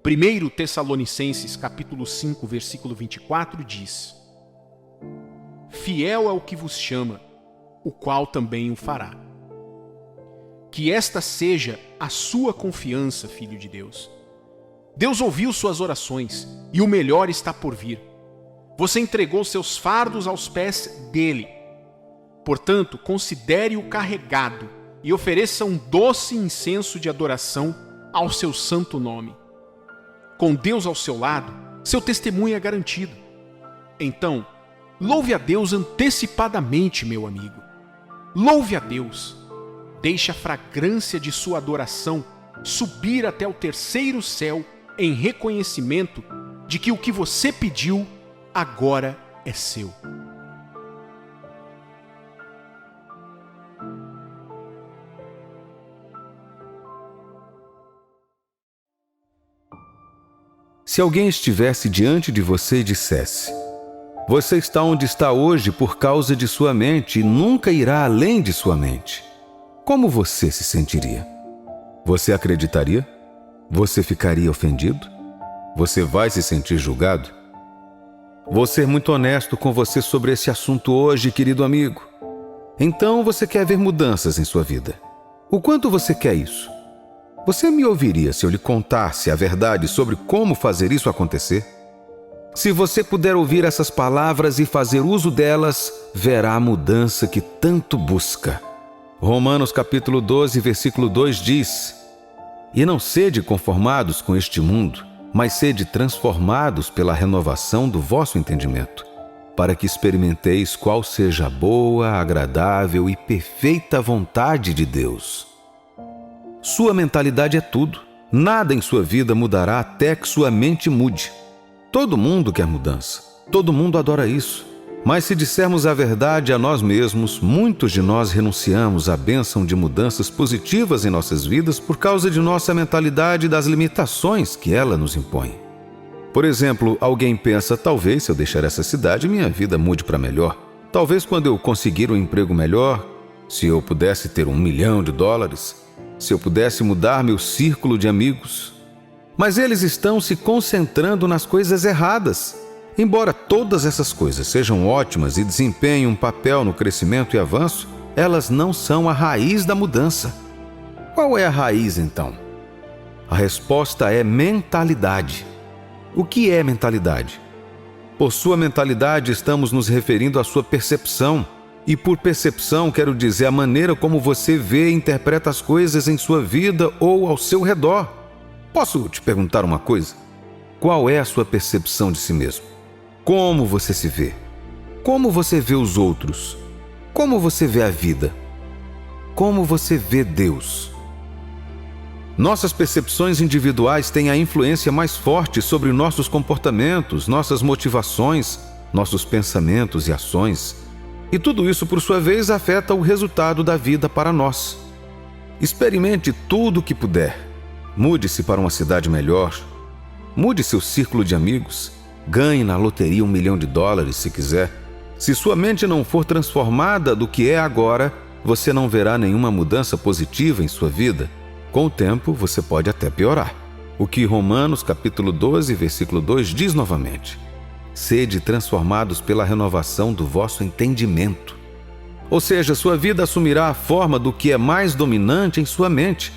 1 Tessalonicenses capítulo 5, versículo 24 diz: Fiel é o que vos chama, o qual também o fará. Que esta seja a sua confiança, filho de Deus. Deus ouviu suas orações e o melhor está por vir. Você entregou seus fardos aos pés dele. Portanto, considere-o carregado e ofereça um doce incenso de adoração ao seu santo nome. Com Deus ao seu lado, seu testemunho é garantido. Então, louve a Deus antecipadamente, meu amigo. Louve a Deus. Deixe a fragrância de sua adoração subir até o terceiro céu em reconhecimento de que o que você pediu agora é seu. Se alguém estivesse diante de você e dissesse: Você está onde está hoje por causa de sua mente e nunca irá além de sua mente, como você se sentiria? Você acreditaria? Você ficaria ofendido? Você vai se sentir julgado? Vou ser muito honesto com você sobre esse assunto hoje, querido amigo. Então você quer ver mudanças em sua vida. O quanto você quer isso? Você me ouviria se eu lhe contasse a verdade sobre como fazer isso acontecer? Se você puder ouvir essas palavras e fazer uso delas, verá a mudança que tanto busca. Romanos capítulo 12, versículo 2 diz: E não sede conformados com este mundo, mas sede transformados pela renovação do vosso entendimento, para que experimenteis qual seja a boa, agradável e perfeita vontade de Deus. Sua mentalidade é tudo. Nada em sua vida mudará até que sua mente mude. Todo mundo quer mudança. Todo mundo adora isso. Mas se dissermos a verdade a nós mesmos, muitos de nós renunciamos à bênção de mudanças positivas em nossas vidas por causa de nossa mentalidade e das limitações que ela nos impõe. Por exemplo, alguém pensa: talvez se eu deixar essa cidade, minha vida mude para melhor. Talvez quando eu conseguir um emprego melhor, se eu pudesse ter $1 milhão, se eu pudesse mudar meu círculo de amigos. Mas eles estão se concentrando nas coisas erradas. Embora todas essas coisas sejam ótimas e desempenhem um papel no crescimento e avanço, elas não são a raiz da mudança. Qual é a raiz, então? A resposta é mentalidade. O que é mentalidade? Por sua mentalidade, estamos nos referindo à sua percepção. E por percepção, quero dizer a maneira como você vê e interpreta as coisas em sua vida ou ao seu redor. Posso te perguntar uma coisa? Qual é a sua percepção de si mesmo? Como você se vê? Como você vê os outros? Como você vê a vida? Como você vê Deus? Nossas percepções individuais têm a influência mais forte sobre nossos comportamentos, nossas motivações, nossos pensamentos e ações. E tudo isso, por sua vez, afeta o resultado da vida para nós. Experimente tudo o que puder. Mude-se para uma cidade melhor. Mude seu círculo de amigos. Ganhe na loteria $1 milhão se quiser. Se sua mente não for transformada do que é agora, você não verá nenhuma mudança positiva em sua vida. Com o tempo, você pode até piorar. O que Romanos capítulo 12, versículo 2 diz novamente: Sede transformados pela renovação do vosso entendimento. Ou seja, sua vida assumirá a forma do que é mais dominante em sua mente.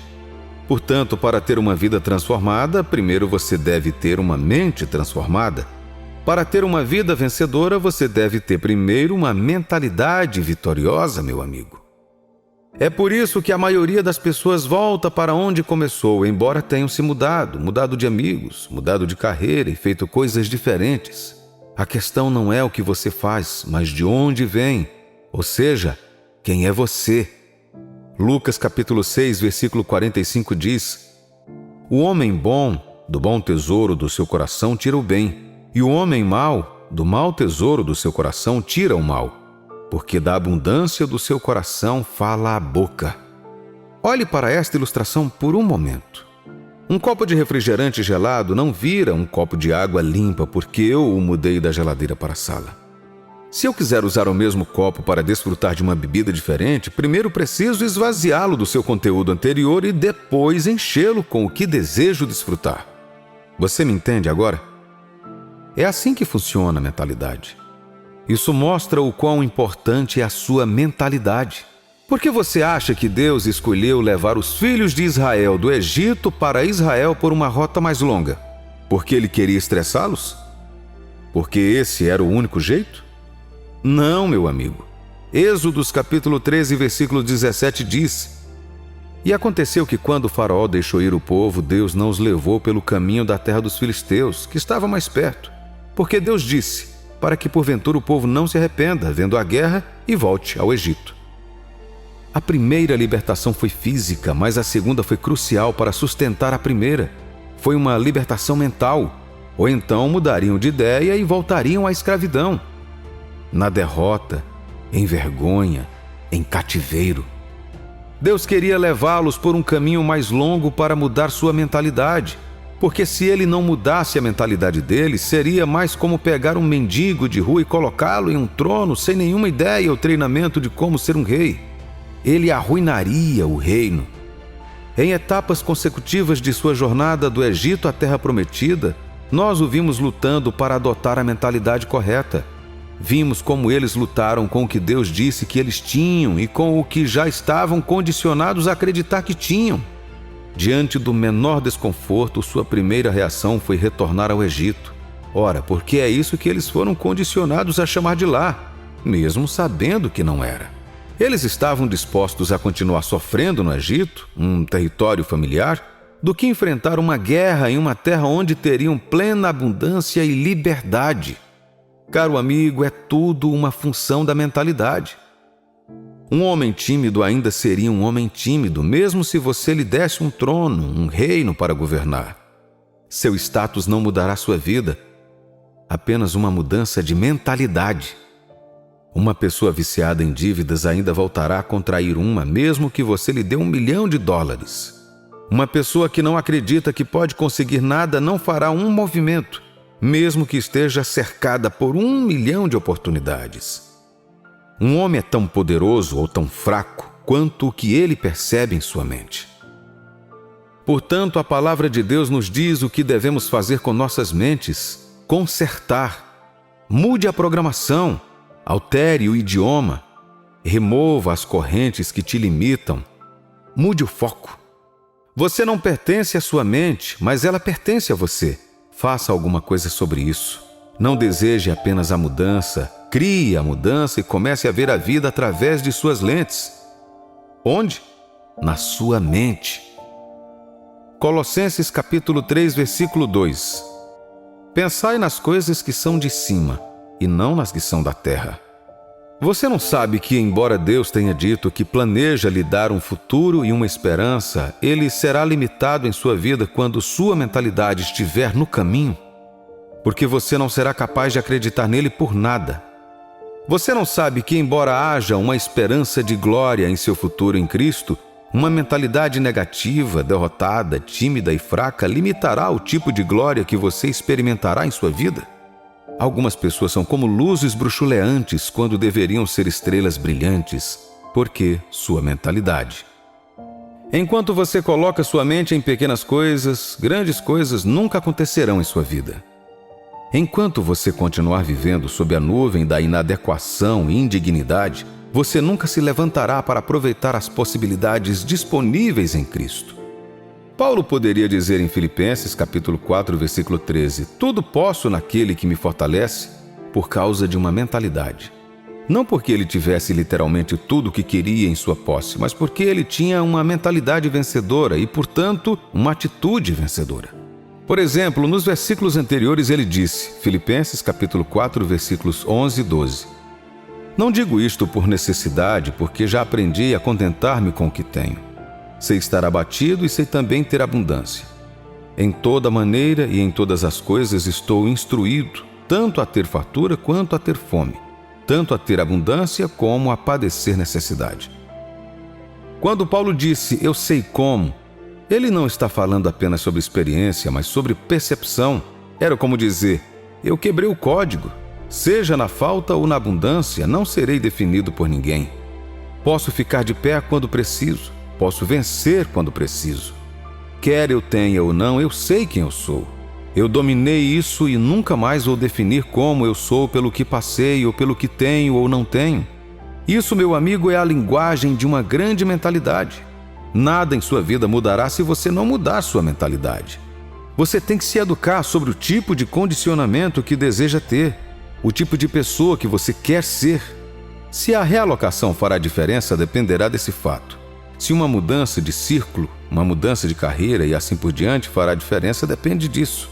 Portanto, para ter uma vida transformada, primeiro você deve ter uma mente transformada. Para ter uma vida vencedora, você deve ter primeiro uma mentalidade vitoriosa, meu amigo. É por isso que a maioria das pessoas volta para onde começou, embora tenham se mudado de amigos, mudado de carreira e feito coisas diferentes. A questão não é o que você faz, mas de onde vem, ou seja, quem é você. Lucas capítulo 6, versículo 45 diz: O homem bom, do bom tesouro do seu coração, tira o bem, e o homem mau, do mau tesouro do seu coração, tira o mal, porque da abundância do seu coração fala a boca. Olhe para esta ilustração por um momento. Um copo de refrigerante gelado não vira um copo de água limpa porque eu o mudei da geladeira para a sala. Se eu quiser usar o mesmo copo para desfrutar de uma bebida diferente, primeiro preciso esvaziá-lo do seu conteúdo anterior e depois enchê-lo com o que desejo desfrutar. Você me entende agora? É assim que funciona a mentalidade. Isso mostra o quão importante é a sua mentalidade. Por que você acha que Deus escolheu levar os filhos de Israel do Egito para Israel por uma rota mais longa? Porque ele queria estressá-los? Porque esse era o único jeito? Não, meu amigo. Êxodos capítulo 13, versículo 17 diz: E aconteceu que quando o faraó deixou ir o povo, Deus não os levou pelo caminho da terra dos filisteus, que estava mais perto. Porque Deus disse, para que porventura o povo não se arrependa, vendo a guerra, e volte ao Egito. A primeira libertação foi física, mas a segunda foi crucial para sustentar a primeira. Foi uma libertação mental, ou então mudariam de ideia e voltariam à escravidão. Na derrota, em vergonha, em cativeiro. Deus queria levá-los por um caminho mais longo para mudar sua mentalidade, porque se ele não mudasse a mentalidade deles, seria mais como pegar um mendigo de rua e colocá-lo em um trono sem nenhuma ideia ou treinamento de como ser um rei. Ele arruinaria o reino. Em etapas consecutivas de sua jornada do Egito à Terra Prometida, nós o vimos lutando para adotar a mentalidade correta. Vimos como eles lutaram com o que Deus disse que eles tinham e com o que já estavam condicionados a acreditar que tinham. Diante do menor desconforto, sua primeira reação foi retornar ao Egito. Ora, porque é isso que eles foram condicionados a chamar de lá, mesmo sabendo que não era. Eles estavam dispostos a continuar sofrendo no Egito, um território familiar, do que enfrentar uma guerra em uma terra onde teriam plena abundância e liberdade. Caro amigo, é tudo uma função da mentalidade. Um homem tímido ainda seria um homem tímido, mesmo se você lhe desse um trono, um reino para governar. Seu status não mudará sua vida, apenas uma mudança de mentalidade. Uma pessoa viciada em dívidas ainda voltará a contrair uma, mesmo que você lhe dê $1 milhão. Uma pessoa que não acredita que pode conseguir nada não fará um movimento, mesmo que esteja cercada por 1 milhão de oportunidades. Um homem é tão poderoso ou tão fraco quanto o que ele percebe em sua mente. Portanto, a palavra de Deus nos diz o que devemos fazer com nossas mentes: consertar. Mude a programação, altere o idioma, remova as correntes que te limitam, mude o foco. Você não pertence à sua mente, mas ela pertence a você. Faça alguma coisa sobre isso. Não deseje apenas a mudança. Crie a mudança e comece a ver a vida através de suas lentes. Onde? Na sua mente. Colossenses capítulo 3, versículo 2. Pensai nas coisas que são de cima e não nas que são da terra. Você não sabe que, embora Deus tenha dito que planeja lhe dar um futuro e uma esperança, ele será limitado em sua vida quando sua mentalidade estiver no caminho? Porque você não será capaz de acreditar nele por nada. Você não sabe que, embora haja uma esperança de glória em seu futuro em Cristo, uma mentalidade negativa, derrotada, tímida e fraca limitará o tipo de glória que você experimentará em sua vida? Algumas pessoas são como luzes bruxuleantes quando deveriam ser estrelas brilhantes, porque sua mentalidade. Enquanto você coloca sua mente em pequenas coisas, grandes coisas nunca acontecerão em sua vida. Enquanto você continuar vivendo sob a nuvem da inadequação e indignidade, você nunca se levantará para aproveitar as possibilidades disponíveis em Cristo. Paulo poderia dizer em Filipenses capítulo 4, versículo 13: tudo posso naquele que me fortalece, por causa de uma mentalidade. Não porque ele tivesse literalmente tudo o que queria em sua posse, mas porque ele tinha uma mentalidade vencedora e, portanto, uma atitude vencedora. Por exemplo, nos versículos anteriores ele disse, Filipenses capítulo 4, versículos 11 e 12: não digo isto por necessidade, porque já aprendi a contentar-me com o que tenho. Sei estar abatido e sei também ter abundância. Em toda maneira e em todas as coisas estou instruído, tanto a ter fartura quanto a ter fome, tanto a ter abundância como a padecer necessidade. Quando Paulo disse, eu sei como, ele não está falando apenas sobre experiência, mas sobre percepção. Era como dizer, eu quebrei o código. Seja na falta ou na abundância, não serei definido por ninguém. Posso ficar de pé quando preciso, posso vencer quando preciso. Quer eu tenha ou não, eu sei quem eu sou. Eu dominei isso e nunca mais vou definir como eu sou pelo que passei ou pelo que tenho ou não tenho. Isso, meu amigo, é a linguagem de uma grande mentalidade. Nada em sua vida mudará se você não mudar sua mentalidade. Você tem que se educar sobre o tipo de condicionamento que deseja ter, o tipo de pessoa que você quer ser. Se a realocação fará diferença, dependerá desse fato. Se uma mudança de círculo, uma mudança de carreira e assim por diante fará diferença, depende disso.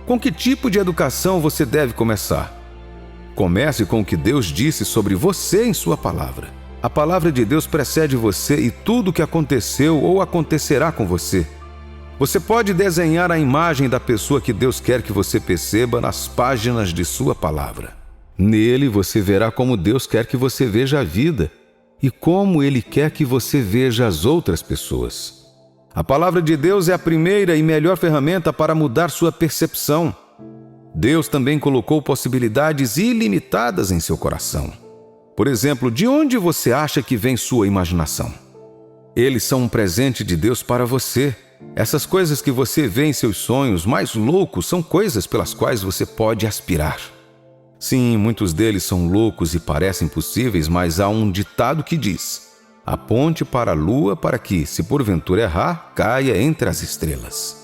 Com que tipo de educação você deve começar? Comece com o que Deus disse sobre você em sua palavra. A palavra de Deus precede você e tudo o que aconteceu ou acontecerá com você. Você pode desenhar a imagem da pessoa que Deus quer que você perceba nas páginas de sua palavra. Nele você verá como Deus quer que você veja a vida e como Ele quer que você veja as outras pessoas. A palavra de Deus é a primeira e melhor ferramenta para mudar sua percepção. Deus também colocou possibilidades ilimitadas em seu coração. Por exemplo, de onde você acha que vem sua imaginação? Eles são um presente de Deus para você. Essas coisas que você vê em seus sonhos mais loucos são coisas pelas quais você pode aspirar. Sim, muitos deles são loucos e parecem possíveis, mas há um ditado que diz: aponte para a lua para que, se porventura errar, caia entre as estrelas.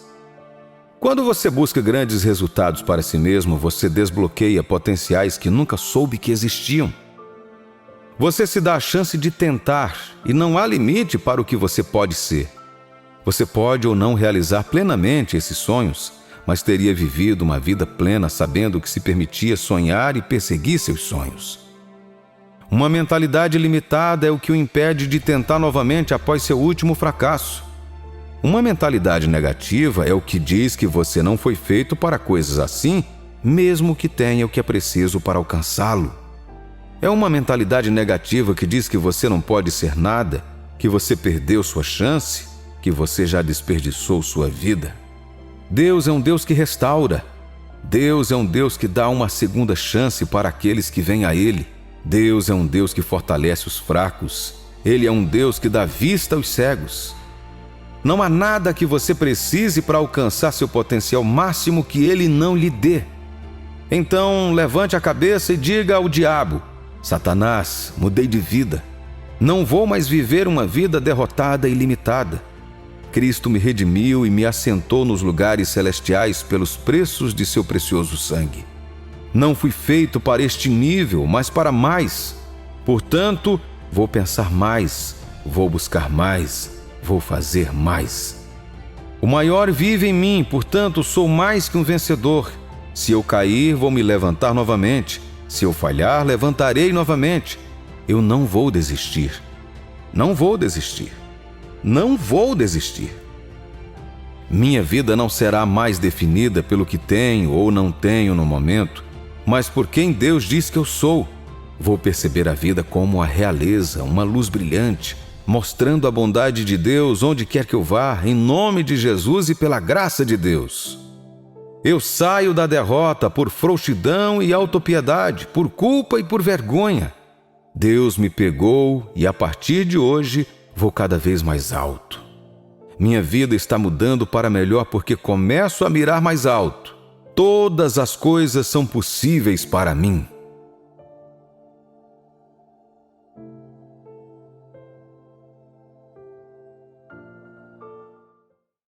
Quando você busca grandes resultados para si mesmo, você desbloqueia potenciais que nunca soube que existiam. Você se dá a chance de tentar e não há limite para o que você pode ser. Você pode ou não realizar plenamente esses sonhos, mas teria vivido uma vida plena sabendo que se permitia sonhar e perseguir seus sonhos. Uma mentalidade limitada é o que o impede de tentar novamente após seu último fracasso. Uma mentalidade negativa é o que diz que você não foi feito para coisas assim, mesmo que tenha o que é preciso para alcançá-lo. É uma mentalidade negativa que diz que você não pode ser nada, que você perdeu sua chance, que você já desperdiçou sua vida. Deus é um Deus que restaura. Deus é um Deus que dá uma segunda chance para aqueles que vêm a Ele. Deus é um Deus que fortalece os fracos. Ele é um Deus que dá vista aos cegos. Não há nada que você precise para alcançar seu potencial máximo que Ele não lhe dê. Então, levante a cabeça e diga ao diabo: Satanás, mudei de vida. Não vou mais viver uma vida derrotada e limitada. Cristo me redimiu e me assentou nos lugares celestiais pelos preços de seu precioso sangue. Não fui feito para este nível, mas para mais. Portanto, vou pensar mais, vou buscar mais, vou fazer mais. O maior vive em mim, portanto, sou mais que um vencedor. Se eu cair, vou me levantar novamente. Se eu falhar, levantarei novamente. Eu não vou desistir. Não vou desistir. Não vou desistir. Minha vida não será mais definida pelo que tenho ou não tenho no momento, mas por quem Deus diz que eu sou. Vou perceber a vida como a realeza, uma luz brilhante, mostrando a bondade de Deus onde quer que eu vá, em nome de Jesus e pela graça de Deus. Eu saio da derrota por frouxidão e autopiedade, por culpa e por vergonha. Deus me pegou e a partir de hoje vou cada vez mais alto. Minha vida está mudando para melhor porque começo a mirar mais alto. Todas as coisas são possíveis para mim.